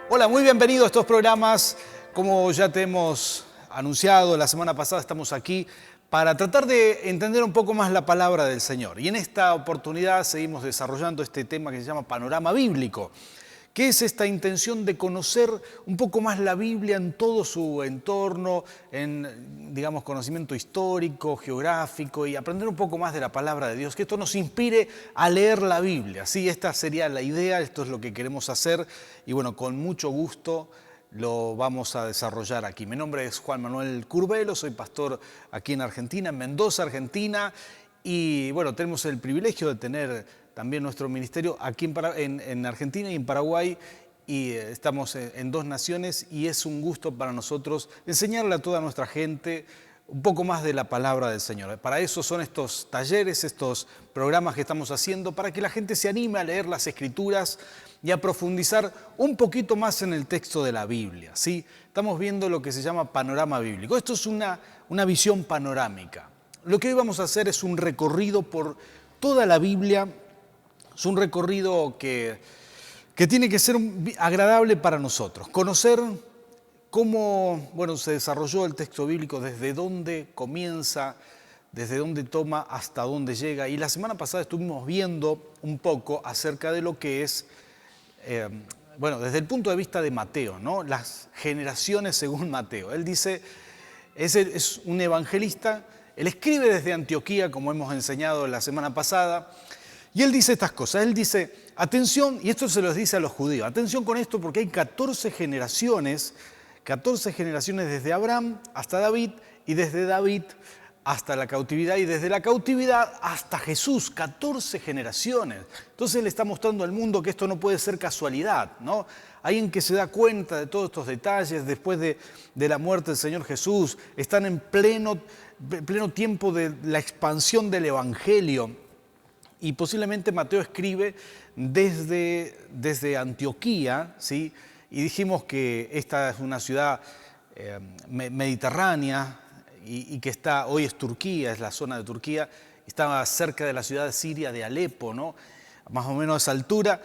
Hola, muy bienvenido a estos programas. Como ya te hemos anunciado, la semana pasada estamos aquí para tratar de entender un poco más la palabra del Señor. Y en esta oportunidad seguimos desarrollando este tema que se llama Panorama Bíblico, que es esta intención de conocer un poco más la Biblia en todo su entorno, en, digamos, conocimiento histórico, geográfico y aprender un poco más de la palabra de Dios, que esto nos inspire a leer la Biblia. Sí, esta sería la idea, esto es lo que queremos hacer y bueno, con mucho gusto lo vamos a desarrollar aquí. Mi nombre es Juan Manuel Curbelo, soy pastor aquí en Argentina, en Mendoza, Argentina, y bueno, tenemos el privilegio de tener también nuestro ministerio aquí en Argentina y en Paraguay, y estamos en dos naciones, y es un gusto para nosotros enseñarle a toda nuestra gente un poco más de la palabra del Señor. Para eso son estos talleres, estos programas que estamos haciendo, para que la gente se anime a leer las Escrituras y a profundizar un poquito más en el texto de la Biblia, ¿sí? Estamos viendo lo que se llama panorama bíblico. Esto es una visión panorámica. Lo que hoy vamos a hacer es un recorrido por toda la Biblia. Es un recorrido que tiene que ser agradable para nosotros. Conocer cómo se desarrolló el texto bíblico, desde dónde comienza, desde dónde toma hasta dónde llega. Y la semana pasada estuvimos viendo un poco acerca de lo que es, desde el punto de vista de Mateo, ¿no? Las generaciones según Mateo. Él dice, es un evangelista, él escribe desde Antioquía, como hemos enseñado la semana pasada, y él dice estas cosas. Él dice, atención, y esto se los dice a los judíos, atención con esto porque hay 14 generaciones desde Abraham hasta David, y desde David hasta la cautividad, y desde la cautividad hasta Jesús, 14 generaciones. Entonces le está mostrando al mundo que esto no puede ser casualidad, ¿no? Alguien que se da cuenta de todos estos detalles después de la muerte del Señor Jesús, están en pleno tiempo de la expansión del Evangelio. Y posiblemente Mateo escribe desde Antioquía, ¿sí? Y dijimos que esta es una ciudad mediterránea y que hoy es Turquía, es la zona de Turquía, estaba cerca de la ciudad de Siria de Alepo, ¿no? Más o menos a esa altura.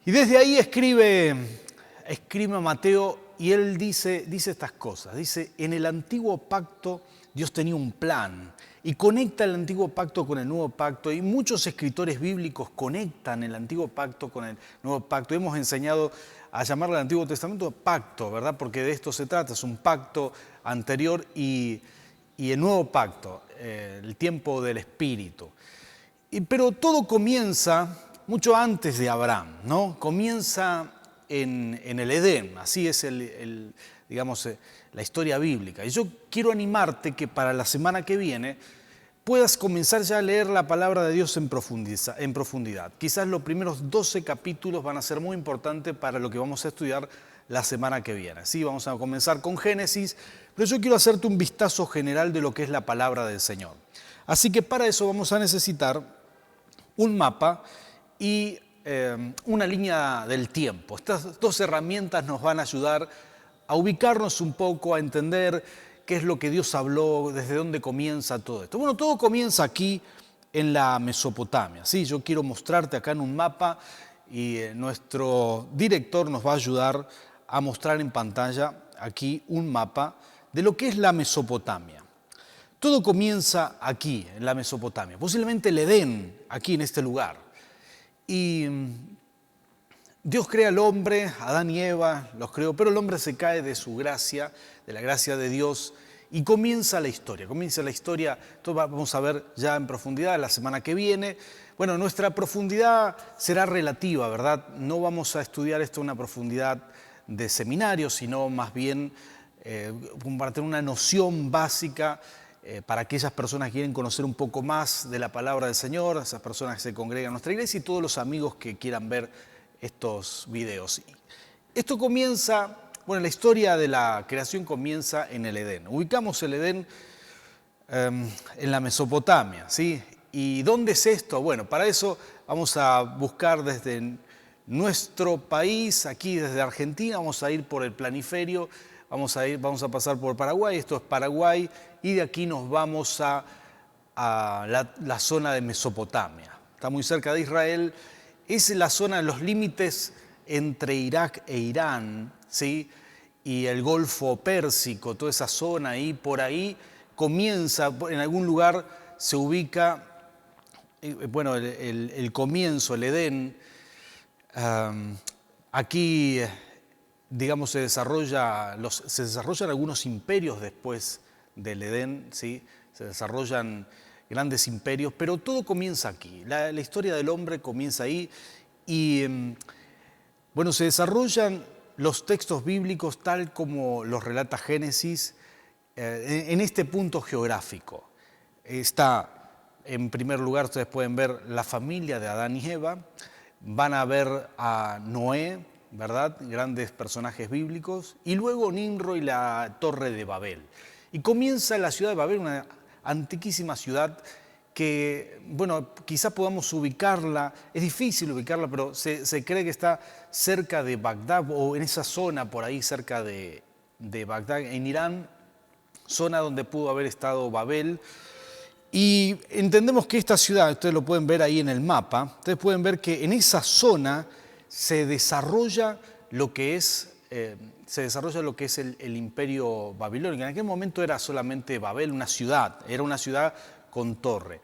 Y desde ahí escribe Mateo, y él dice estas cosas. Dice, en el antiguo pacto Dios tenía un plan y conecta el antiguo pacto con el nuevo pacto, y muchos escritores bíblicos conectan el antiguo pacto con el nuevo pacto. Hemos enseñado a llamarle al Antiguo Testamento pacto, ¿verdad? Porque de esto se trata, es un pacto anterior y el nuevo pacto, el tiempo del Espíritu. Pero todo comienza mucho antes de Abraham, ¿no? Comienza en el Edén, así es la historia bíblica. Y yo quiero animarte que para la semana que viene puedas comenzar ya a leer la palabra de Dios en profundidad. Quizás los primeros 12 capítulos van a ser muy importantes para lo que vamos a estudiar la semana que viene. Sí, vamos a comenzar con Génesis, pero yo quiero hacerte un vistazo general de lo que es la palabra del Señor. Así que para eso vamos a necesitar un mapa y una línea del tiempo. Estas dos herramientas nos van a ayudar a ubicarnos un poco, a entender qué es lo que Dios habló, desde dónde comienza todo esto. Bueno, todo comienza aquí en la Mesopotamia. Sí, yo quiero mostrarte acá en un mapa, y nuestro director nos va a ayudar a mostrar en pantalla aquí un mapa de lo que es la Mesopotamia. Todo comienza aquí, en la Mesopotamia, posiblemente el Edén, aquí en este lugar. Y Dios crea al hombre, Adán y Eva los creó, pero el hombre se cae de su gracia, de la gracia de Dios, y comienza la historia. Esto vamos a ver ya en profundidad la semana que viene. Bueno, nuestra profundidad será relativa, ¿verdad? No vamos a estudiar esto en una profundidad de seminario, sino más bien para tener una noción básica para aquellas personas que quieren conocer un poco más de la palabra del Señor, esas personas que se congregan en nuestra iglesia y todos los amigos que quieran ver estos videos. Esto comienza, la historia de la creación comienza en el Edén. Ubicamos el Edén en la Mesopotamia, ¿sí? ¿Y dónde es esto? Bueno, para eso vamos a buscar desde nuestro país, aquí desde Argentina, vamos a ir por el planiferio, vamos a pasar por Paraguay, esto es Paraguay, y de aquí nos vamos a la zona de Mesopotamia. Está muy cerca de Israel, es la zona de los límites entre Irak e Irán, ¿sí? Y el Golfo Pérsico, toda esa zona ahí, por ahí comienza, en algún lugar se ubica, bueno, el comienzo, el Edén. Aquí, digamos, se desarrollan algunos imperios después del Edén, ¿sí? Se desarrollan grandes imperios, pero todo comienza aquí. La historia del hombre comienza ahí y, bueno, se desarrollan los textos bíblicos tal como los relata Génesis en este punto geográfico. Está, en primer lugar, ustedes pueden ver la familia de Adán y Eva, van a ver a Noé, ¿verdad? Grandes personajes bíblicos, y luego Nimrod y la Torre de Babel. Y comienza la ciudad de Babel, una antiquísima ciudad que, bueno, quizá podamos ubicarla, es difícil ubicarla, pero se cree que está cerca de Bagdad o en esa zona por ahí cerca de Bagdad, en Irán, zona donde pudo haber estado Babel. Y entendemos que esta ciudad, ustedes lo pueden ver ahí en el mapa, ustedes pueden ver que en esa zona se desarrolla lo que es, el imperio babilónico. En aquel momento era solamente Babel, una ciudad, era una ciudad con torre.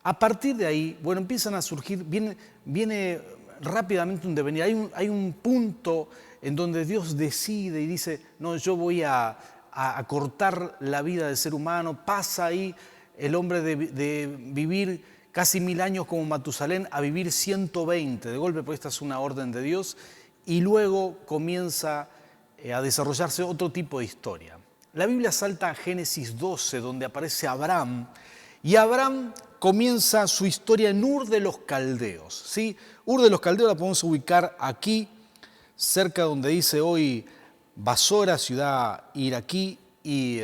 A partir de ahí, bueno, empiezan a surgir, viene rápidamente un devenir, hay un punto en donde Dios decide y dice, no, yo voy a cortar la vida del ser humano. Pasa ahí el hombre de vivir casi 1000 años como Matusalén a vivir 120 de golpe, porque esta es una orden de Dios, y luego comienza a desarrollarse otro tipo de historia. La Biblia salta a Génesis 12, donde aparece Abraham, y Abraham comienza su historia en Ur de los Caldeos, ¿sí? Ur de los Caldeos la podemos ubicar aquí, cerca donde dice hoy Basora, ciudad iraquí, y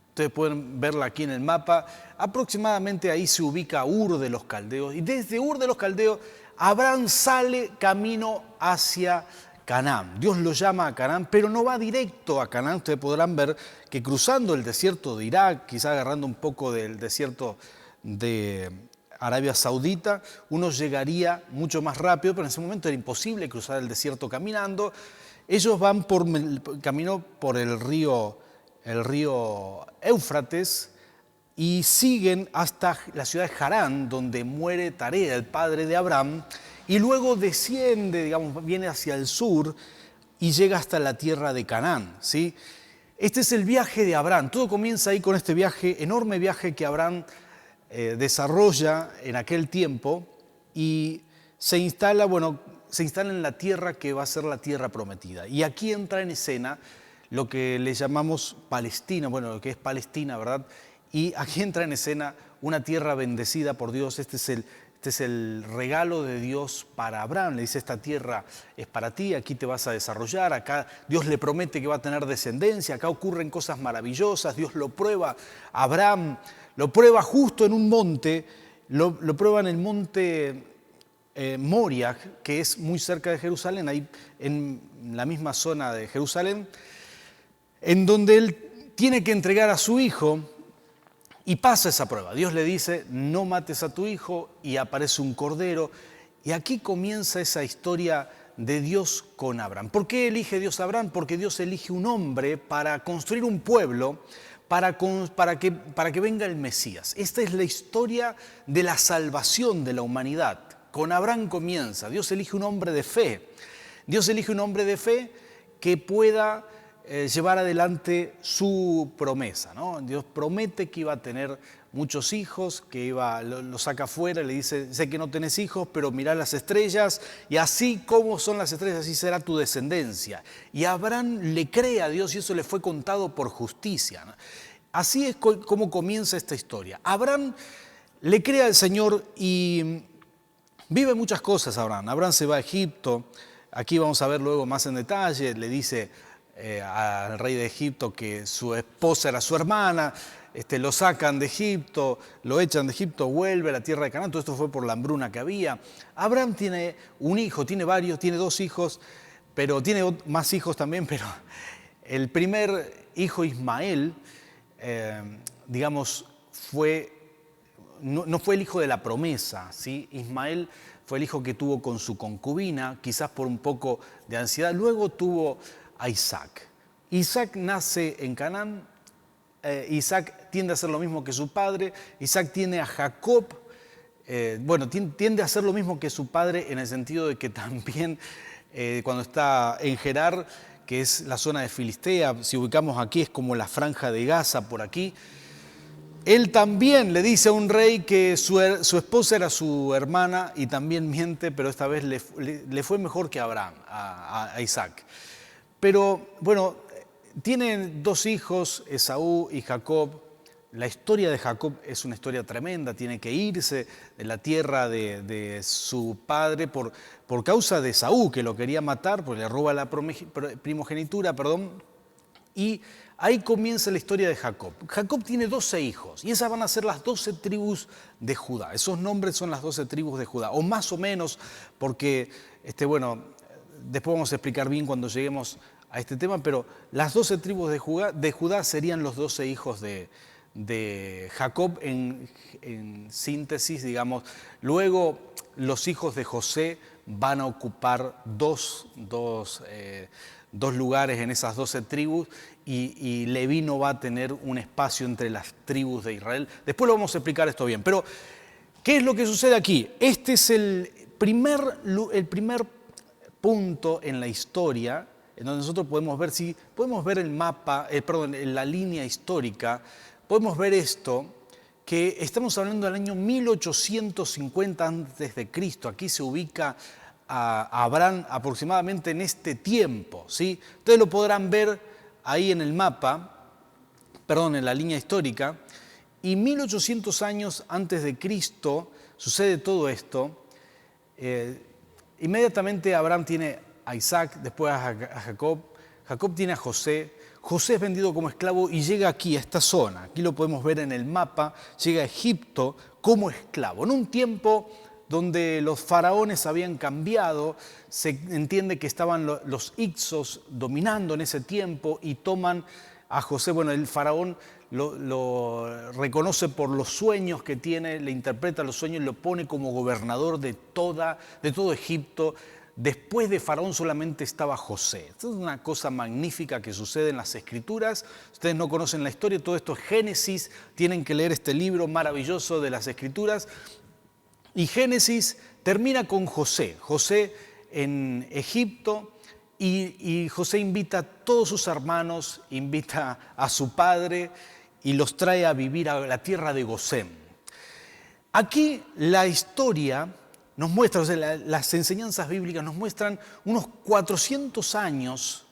ustedes pueden verla aquí en el mapa. Aproximadamente ahí se ubica Ur de los Caldeos, y desde Ur de los Caldeos Abraham sale camino hacia Canaán. Dios lo llama a Canaán, pero no va directo a Canaán. Ustedes podrán ver que cruzando el desierto de Irak, quizá agarrando un poco del desierto de Arabia Saudita, uno llegaría mucho más rápido, pero en ese momento era imposible cruzar el desierto caminando. Ellos van camino por el río Éufrates y siguen hasta la ciudad de Harán, donde muere Tarea, el padre de Abraham, y luego desciende, digamos, viene hacia el sur y llega hasta la tierra de Canaán, ¿sí? Este es el viaje de Abraham. Todo comienza ahí con este viaje, enorme viaje que Abraham desarrolla en aquel tiempo y se instala en la tierra que va a ser la tierra prometida. Y aquí entra en escena lo que le llamamos Palestina, bueno, lo que es Palestina, ¿verdad? Y aquí entra en escena una tierra bendecida por Dios. Este es el regalo de Dios para Abraham. Le dice, esta tierra es para ti, aquí te vas a desarrollar, acá Dios le promete que va a tener descendencia, acá ocurren cosas maravillosas, Dios lo prueba. Abraham lo prueba justo en un monte, lo prueba en el monte Moria, que es muy cerca de Jerusalén, ahí en la misma zona de Jerusalén, en donde él tiene que entregar a su hijo y pasa esa prueba. Dios le dice, no mates a tu hijo, y aparece un cordero. Y aquí comienza esa historia de Dios con Abraham. ¿Por qué elige Dios a Abraham? Porque Dios elige un hombre para construir un pueblo, para que venga el Mesías. Esta es la historia de la salvación de la humanidad. Con Abraham comienza. Dios elige un hombre de fe. Dios elige un hombre de fe que pueda llevar adelante su promesa, ¿no? Dios promete que iba a tener muchos hijos, que lo saca afuera, le dice, sé que no tenés hijos, pero mirá las estrellas, y así como son las estrellas, así será tu descendencia. Y Abraham le cree a Dios y eso le fue contado por justicia, ¿no? Así es como comienza esta historia. Abraham le cree al Señor y vive muchas cosas Abraham. Abraham se va a Egipto, aquí vamos a ver luego más en detalle, le dice al rey de Egipto que su esposa era su hermana, lo sacan de Egipto, lo echan de Egipto, vuelve a la tierra de Canaán. Todo esto fue por la hambruna que había. Abraham tiene un hijo, tiene varios, tiene 2 hijos, pero tiene más hijos también, pero el primer hijo, Ismael, digamos, no fue el hijo de la promesa, ¿sí? Ismael fue el hijo que tuvo con su concubina, quizás por un poco de ansiedad. Luego tuvo a Isaac. Isaac nace en Canaán. Isaac tiende a hacer lo mismo que su padre. Isaac tiene a Jacob. Tiende a hacer lo mismo que su padre en el sentido de que también cuando está en Gerar, que es la zona de Filistea, si ubicamos aquí es como la franja de Gaza por aquí, él también le dice a un rey que su esposa era su hermana y también miente, pero esta vez le fue mejor que a Abraham, a Isaac. Pero bueno, tienen dos hijos, Esaú y Jacob. La historia de Jacob es una historia tremenda, tiene que irse de la tierra de su padre por causa de Esaú, que lo quería matar, porque le roba la primogenitura, y ahí comienza la historia de Jacob. Jacob tiene 12 hijos y esas van a ser las 12 tribus de Judá. Esos nombres son las 12 tribus de Judá, o más o menos, porque, después vamos a explicar bien cuando lleguemos a este tema, pero las 12 tribus de Judá serían los 12 hijos de Jacob en síntesis, digamos. Luego los hijos de José van a ocupar dos lugares en esas 12 tribus y Leví no va a tener un espacio entre las tribus de Israel. Después lo vamos a explicar esto bien, pero ¿qué es lo que sucede aquí? Este es el primer punto en la historia en donde nosotros podemos ver el mapa, la línea histórica. Podemos ver esto, que estamos hablando del año 1850 a.C. Aquí se ubica a Abraham aproximadamente en este tiempo, ¿sí? Ustedes lo podrán ver ahí en el mapa, en la línea histórica. Y 1800 años antes de Cristo sucede todo esto. Inmediatamente Abraham tiene a Isaac, después a Jacob. Jacob tiene a José. José es vendido como esclavo y llega aquí, a esta zona. Aquí lo podemos ver en el mapa. Llega a Egipto como esclavo. En un tiempo donde los faraones habían cambiado, se entiende que estaban los hicsos dominando en ese tiempo y toman a José. Bueno, el faraón lo reconoce por los sueños que tiene, le interpreta los sueños y lo pone como gobernador de todo Egipto. Después de Faraón solamente estaba José. Esto es una cosa magnífica que sucede en las Escrituras. Ustedes no conocen la historia, todo esto es Génesis. Tienen que leer este libro maravilloso de las Escrituras. Y Génesis termina con José. José en Egipto y José invita a todos sus hermanos, invita a su padre y los trae a vivir a la tierra de Gosén. Aquí la historia nos muestra, las enseñanzas bíblicas nos muestran unos 400 años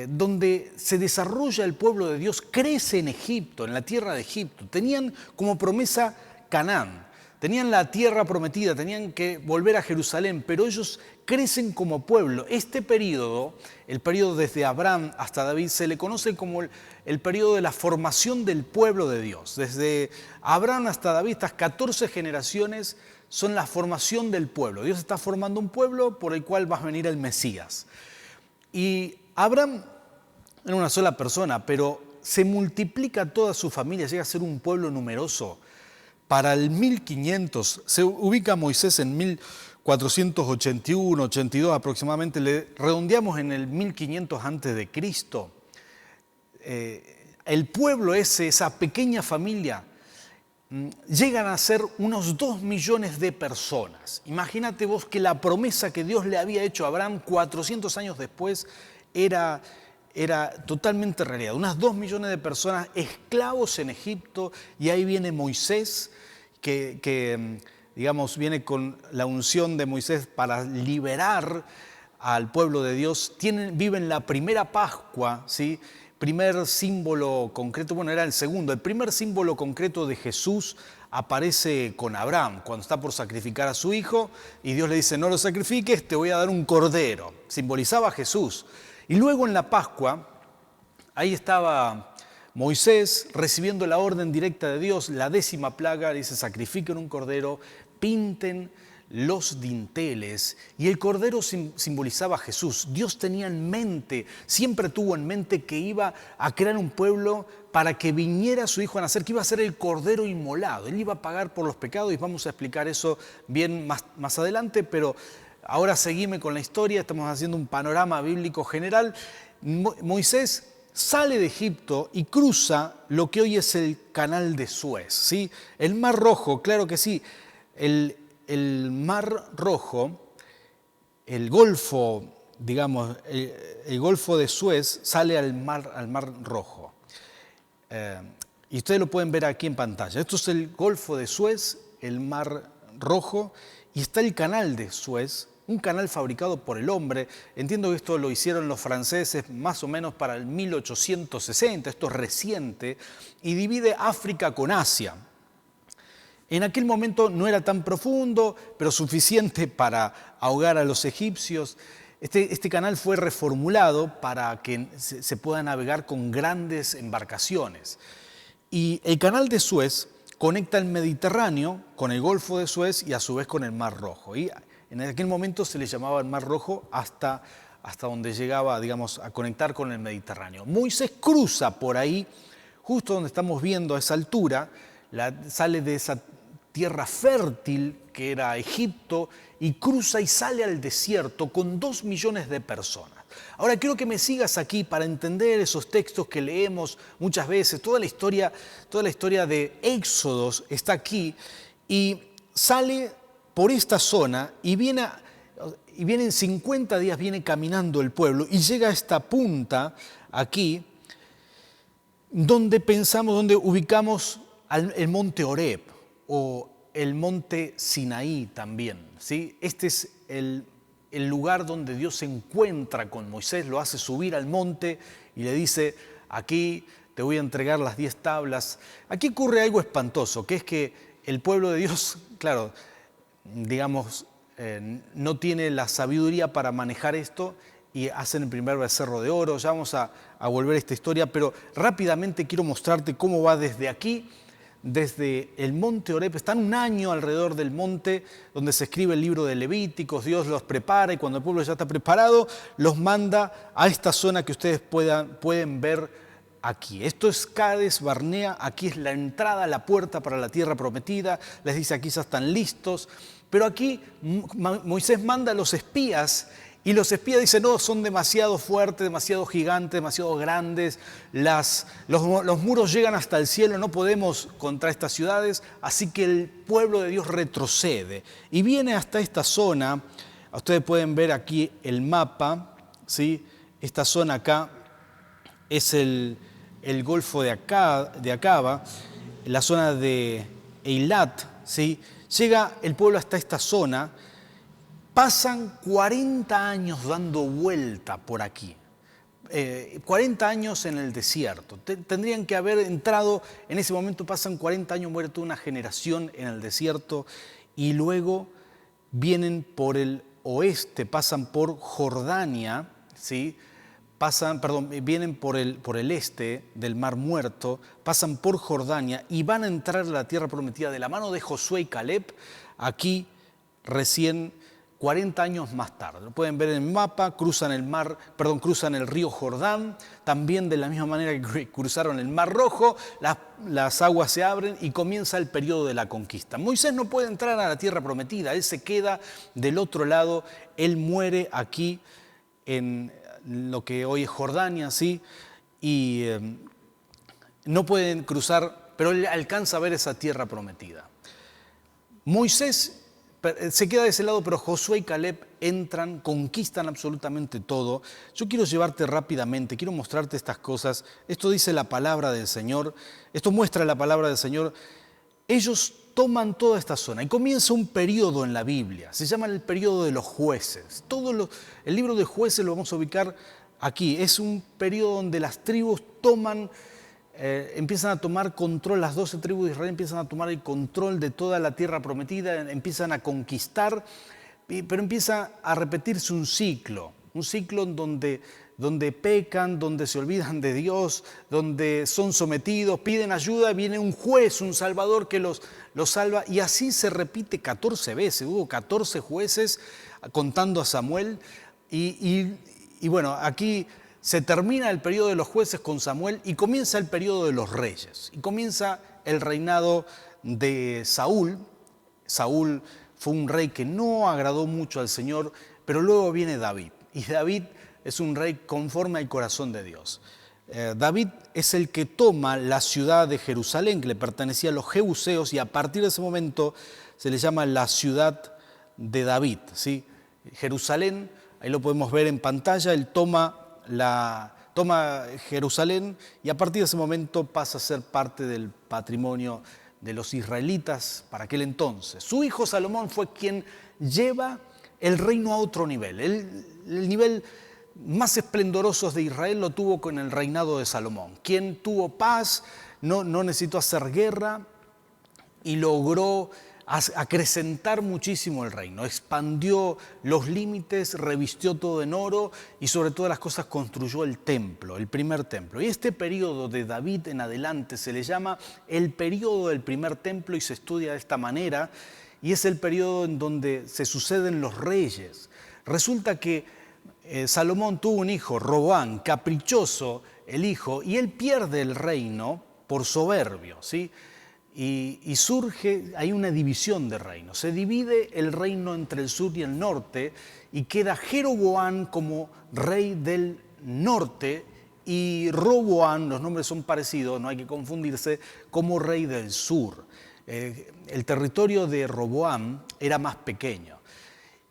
donde se desarrolla el pueblo de Dios, crece en Egipto, en la tierra de Egipto. Tenían como promesa Canaán, tenían la tierra prometida, tenían que volver a Jerusalén, pero ellos crecen como pueblo. Este periodo, el periodo desde Abraham hasta David, se le conoce como el periodo de la formación del pueblo de Dios. Desde Abraham hasta David, estas 14 generaciones son la formación del pueblo. Dios está formando un pueblo por el cual va a venir el Mesías. Y Abraham era una sola persona, pero se multiplica toda su familia, llega a ser un pueblo numeroso. Para el 1500, se ubica Moisés en 1481, 82 aproximadamente, le redondeamos en el 1500 antes de Cristo. El pueblo esa pequeña familia, llegan a ser unos 2 millones de personas. Imagínate vos que la promesa que Dios le había hecho a Abraham 400 años después era totalmente realidad. Unas 2 millones de personas esclavos en Egipto, y ahí viene Moisés, que viene con la unción de Moisés para liberar al pueblo de Dios. Viven la primera Pascua, ¿sí? Primer símbolo concreto, era el segundo. El primer símbolo concreto de Jesús aparece con Abraham, cuando está por sacrificar a su hijo, y Dios le dice: no lo sacrifiques, te voy a dar un cordero. Simbolizaba a Jesús. Y luego en la Pascua, ahí estaba Moisés recibiendo la orden directa de Dios, la 10ª plaga, dice: sacrifiquen un cordero, pinten los dinteles, y el cordero simbolizaba a Jesús. Dios tenía en mente, siempre tuvo en mente que iba a crear un pueblo para que viniera su Hijo a nacer, que iba a ser el cordero inmolado. Él iba a pagar por los pecados y vamos a explicar eso bien más adelante, pero ahora seguime con la historia, estamos haciendo un panorama bíblico general. Moisés sale de Egipto y cruza lo que hoy es el Canal de Suez, ¿sí? El Mar Rojo, claro que sí, el Mar Rojo, el Golfo, digamos, el Golfo de Suez sale al Mar Rojo. Y ustedes lo pueden ver aquí en pantalla. Esto es el Golfo de Suez, el Mar Rojo, y está el Canal de Suez, un canal fabricado por el hombre. Entiendo que esto lo hicieron los franceses más o menos para el 1860, esto es reciente, y divide África con Asia. En aquel momento no era tan profundo, pero suficiente para ahogar a los egipcios. Este canal fue reformulado para que se pueda navegar con grandes embarcaciones. Y el Canal de Suez conecta el Mediterráneo con el Golfo de Suez y a su vez con el Mar Rojo. Y en aquel momento se le llamaba el Mar Rojo hasta donde llegaba, digamos, a conectar con el Mediterráneo. Moisés cruza por ahí, justo donde estamos viendo a esa altura, sale de esa tierra fértil que era Egipto y cruza y sale al desierto con 2 millones de personas. Ahora quiero que me sigas aquí para entender esos textos que leemos muchas veces. Toda la historia de Éxodos está aquí y sale por esta zona y viene en 50 días, viene caminando el pueblo y llega a esta punta aquí donde ubicamos el monte Horeb o el monte Sinaí también, ¿sí? Este es el lugar donde Dios se encuentra con Moisés, lo hace subir al monte y le dice, aquí te voy a entregar las 10 tablas. Aquí ocurre algo espantoso, que es que el pueblo de Dios, claro, digamos, no tiene la sabiduría para manejar esto y hacen el primer becerro de oro. Ya vamos a volver a esta historia, pero rápidamente quiero mostrarte cómo va desde aquí, desde el monte Horeb. Están un año alrededor del monte donde se escribe el libro de Levíticos. Dios los prepara y cuando el pueblo ya está preparado, los manda a esta zona que ustedes pueden ver aquí. Esto es Cades Barnea, aquí es la entrada, la puerta para la tierra prometida. Les dice aquí ya están listos. Pero aquí Moisés manda a los espías y los espías dicen, no, son demasiado fuertes, demasiado gigantes, demasiado grandes, los muros llegan hasta el cielo, no podemos contra estas ciudades, así que el pueblo de Dios retrocede y viene hasta esta zona. Ustedes pueden ver aquí el mapa, ¿sí? Esta zona acá es el Golfo de Acaba, la zona de Eilat, ¿sí? Llega el pueblo hasta esta zona, pasan 40 años dando vuelta por aquí, 40 años en el desierto. Tendrían que haber entrado, en ese momento pasan 40 años, muere toda una generación en el desierto y luego vienen por el oeste, pasan por Jordania, ¿sí? Vienen por el este del Mar Muerto, pasan por Jordania y van a entrar a la tierra prometida de la mano de Josué y Caleb, aquí recién 40 años más tarde. Lo pueden ver en el mapa, cruzan el río Jordán, también de la misma manera que cruzaron el Mar Rojo, las aguas se abren y comienza el periodo de la conquista. Moisés no puede entrar a la tierra prometida, él se queda del otro lado, él muere aquí en lo que hoy es Jordania, ¿sí? Y no pueden cruzar, pero él alcanza a ver esa tierra prometida. Moisés se queda de ese lado, pero Josué y Caleb entran, conquistan absolutamente todo. Yo quiero llevarte rápidamente, quiero mostrarte estas cosas. Esto dice la palabra del Señor, esto muestra la palabra del Señor. Ellos toman toda esta zona y comienza un periodo en la Biblia, se llama el periodo de los jueces. El libro de jueces lo vamos a ubicar aquí, es un periodo donde las tribus empiezan a tomar control, las 12 tribus de Israel empiezan a tomar el control de toda la tierra prometida, empiezan a conquistar, pero empieza a repetirse un ciclo en donde donde pecan, donde se olvidan de Dios, donde son sometidos, piden ayuda, viene un juez, un salvador que los salva, y así se repite 14 veces. Hubo 14 jueces contando a Samuel, y bueno, aquí se termina el periodo de los jueces con Samuel y comienza el periodo de los reyes, y comienza el reinado de Saúl. Saúl fue un rey que no agradó mucho al Señor, pero luego viene David, y David es un rey conforme al corazón de Dios. David es el que toma la ciudad de Jerusalén, que le pertenecía a los jebuseos, y a partir de ese momento se le llama la ciudad de David, ¿sí? Jerusalén, ahí lo podemos ver en pantalla, él toma Jerusalén, y a partir de ese momento pasa a ser parte del patrimonio de los israelitas para aquel entonces. Su hijo Salomón fue quien lleva el reino a otro nivel. El nivel más esplendoroso de Israel lo tuvo con el reinado de Salomón, quien tuvo paz, no necesitó hacer guerra y logró acrecentar muchísimo el reino, expandió los límites, revistió todo en oro y sobre todas las cosas construyó el templo, el primer templo. Y este periodo de David en adelante se le llama el periodo del primer templo y se estudia de esta manera, y es el periodo en donde se suceden los reyes. Resulta que Salomón tuvo un hijo, Roboam, caprichoso el hijo, y él pierde el reino por soberbio, ¿sí? Y surge, hay una división de reino. Se divide el reino entre el sur y el norte y queda Jeroboam como rey del norte y Roboam, los nombres son parecidos, no hay que confundirse, como rey del sur. El territorio de Roboam era más pequeño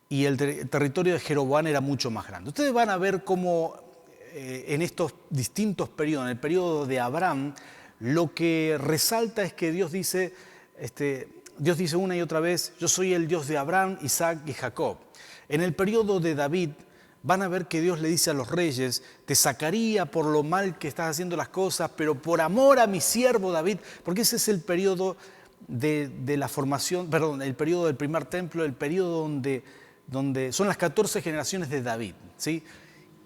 y el territorio de Jeroboam era mucho más grande. Ustedes van a ver cómo en estos distintos periodos, en el periodo de Abraham, lo que resalta es que Dios dice una y otra vez: yo soy el Dios de Abraham, Isaac y Jacob. En el periodo de David van a ver que Dios le dice a los reyes: te sacaría por lo mal que estás haciendo las cosas, pero por amor a mi siervo David, porque ese es el periodo de la formación, perdón, el periodo del primer templo, el periodo donde son las 14 generaciones de David, ¿sí?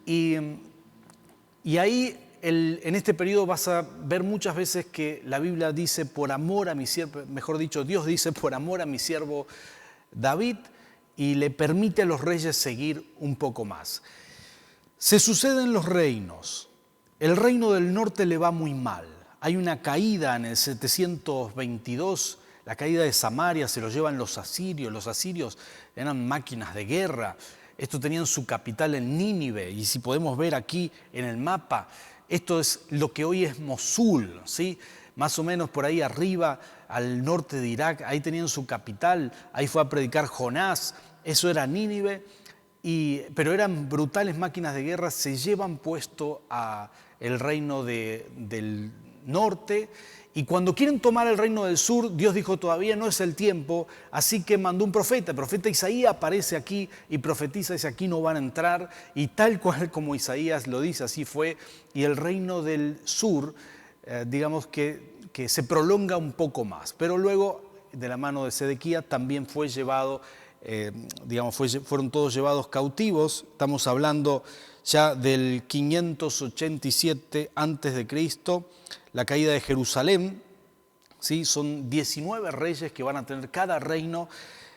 Y ahí en este periodo vas a ver muchas veces que la Biblia dice por amor a mi siervo, mejor dicho, Dios dice por amor a mi siervo David, y le permite a los reyes seguir un poco más. Se suceden los reinos. El reino del norte le va muy mal. Hay una caída en el 722, la caída de Samaria, se lo llevan los asirios. Los asirios eran máquinas de guerra. Estos tenían su capital en Nínive, y si podemos ver aquí en el mapa, esto es lo que hoy es Mosul, ¿sí? Más o menos por ahí arriba, al norte de Irak, ahí tenían su capital, ahí fue a predicar Jonás, eso era Nínive, pero eran brutales máquinas de guerra, se llevan puesto a el reino del norte, y cuando quieren tomar el reino del sur, Dios dijo: todavía no es el tiempo, así que mandó un profeta. El profeta Isaías aparece aquí y profetiza, dice: aquí no van a entrar, y tal cual como Isaías lo dice, así fue, y el reino del sur, digamos que se prolonga un poco más, pero luego de la mano de Sedequías también fue llevado, fueron todos llevados cautivos. Estamos hablando ya del 587 a.C., la caída de Jerusalén, ¿sí? Son 19 reyes que van a tener cada reino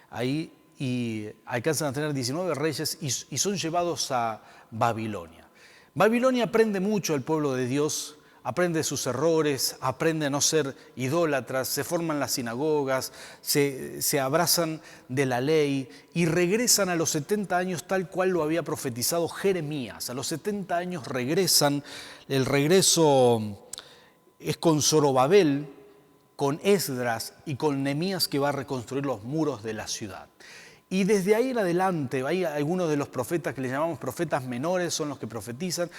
ahí, y alcanzan a tener 19 reyes y son llevados a Babilonia. Babilonia aprende mucho el pueblo de Dios, aprende sus errores, aprende a no ser idólatras, se forman las sinagogas, se abrazan de la ley y regresan a los 70 años tal cual lo había profetizado Jeremías. A los 70 años regresan. El regreso es con Zorobabel, con Esdras y con Nehemías, que va a reconstruir los muros de la ciudad. Y desde ahí en adelante, hay algunos de los profetas que le llamamos profetas menores, son los que profetizan.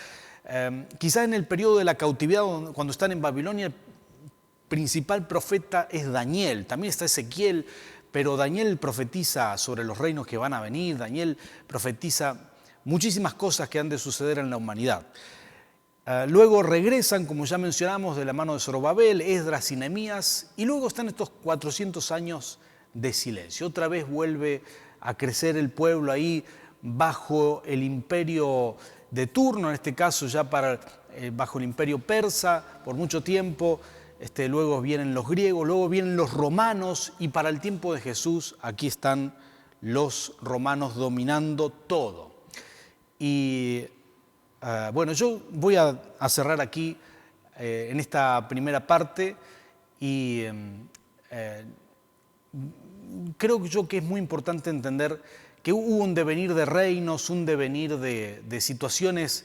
Quizás en el periodo de la cautividad, cuando están en Babilonia, el principal profeta es Daniel. También está Ezequiel, pero Daniel profetiza sobre los reinos que van a venir. Daniel profetiza muchísimas cosas que han de suceder en la humanidad. Luego regresan, como ya mencionamos, de la mano de Zorobabel, Esdras y Nehemías, y luego están estos 400 años de silencio. Otra vez vuelve a crecer el pueblo ahí bajo el imperio de turno, en este caso ya bajo el imperio persa por mucho tiempo. Luego vienen los griegos, luego vienen los romanos, y para el tiempo de Jesús aquí están los romanos dominando todo. Y bueno, yo voy a cerrar aquí en esta primera parte, y creo yo que es muy importante entender que hubo un devenir de reinos, un devenir de situaciones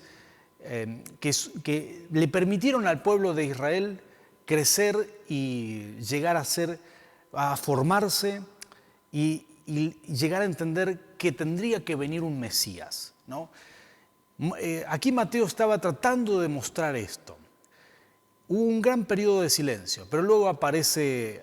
que le permitieron al pueblo de Israel crecer y llegar a formarse y llegar a entender que tendría que venir un Mesías, ¿no? Aquí Mateo estaba tratando de mostrar esto. Hubo un gran periodo de silencio, pero luego aparece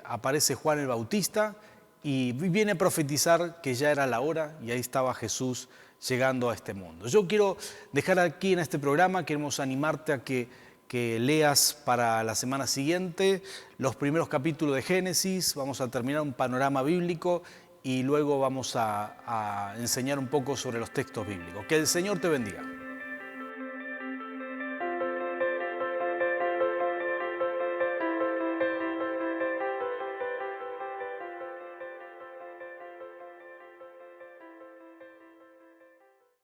Juan el Bautista y viene a profetizar que ya era la hora, y ahí estaba Jesús llegando a este mundo. Yo quiero dejar aquí en este programa, queremos animarte a que leas para la semana siguiente los primeros capítulos de Génesis. Vamos a terminar un panorama bíblico y luego vamos a enseñar un poco sobre los textos bíblicos. Que el Señor te bendiga.